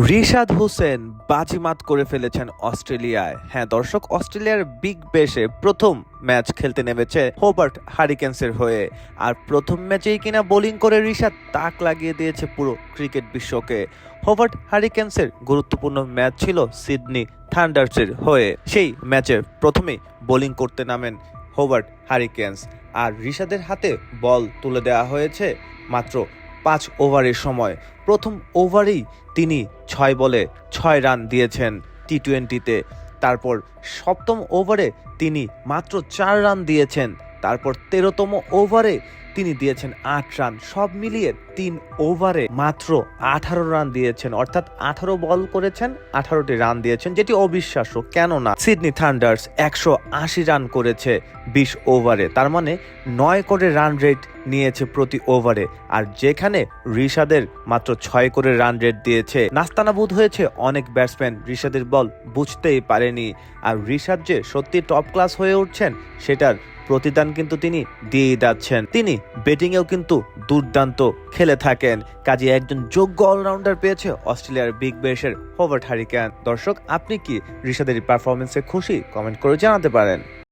রিশাদ হোসেন বাজিমাত করে ফেলেছেন অস্ট্রেলিয়ায়। হ্যাঁ দর্শক, অস্ট্রেলিয়ার বিগ ব্যাশে প্রথম ম্যাচ খেলতে নেমেছে হোবার্ট হারিকেন্সের হয়ে। আর প্রথম ম্যাচেই কিনা বোলিং করে রিশাদ তাক লাগিয়ে দিয়েছে পুরো ক্রিকেট বিশ্বকে। হোবার্ট হারিকেন্সের গুরুত্বপূর্ণ ম্যাচ ছিল সিডনি থান্ডার্সের হয়ে। সেই ম্যাচে প্রথমেই বোলিং করতে নামেন হোবার্ট হারিকেন্স, আর রিশাদের হাতে বল তুলে দেওয়া হয়েছে মাত্র 5 ওভারের সময়। প্রথম ওভারেই তিনি 6 বলে 6 রান দিয়েছেন টি-20-তে। তারপর সপ্তম ওভারে তিনি মাত্র 4 রান দিয়েছেন। তারপর 13তম ওভারে তিনি দিয়েছেন 8 রান। সব মিলিয়ে 3 ওভারে মাত্র 18 রান দিয়েছেন, অর্থাৎ 18 বল করেছেন, 18টি রান দিয়েছেন, যেটি অবিশ্বাস্য। কেননা সিডনি থান্ডার্স 180 রান করেছে 20 ওভারে, তার মানে 9 করে রান রেট নিয়েছে প্রতি ওভারে। আর যেখানে রিশাদের মাত্র 6 করে রান রেট দিয়েছে, নাস্তানাবুদ হয়েছে অনেক ব্যাটসম্যান, রিশাদের বল বুঝতেই পারেনি। আর রিশাদ যে সত্যি টপ ক্লাস হয়ে উঠছেন সেটার প্রতিদান কিন্তু তিনি দিয়েই যাচ্ছেন। তিনি ব্যাটিংয়েও কিন্তু দুর্দান্ত খেলে থাকেন। কাজে একজন যোগ্য অলরাউন্ডার পেয়েছে অস্ট্রেলিয়ার বিগ ব্যাশের হোবার্ট হারিকেন। দর্শক, আপনি কি রিশাদের পারফরমেন্সে খুশি? কমেন্ট করে জানাতে পারেন।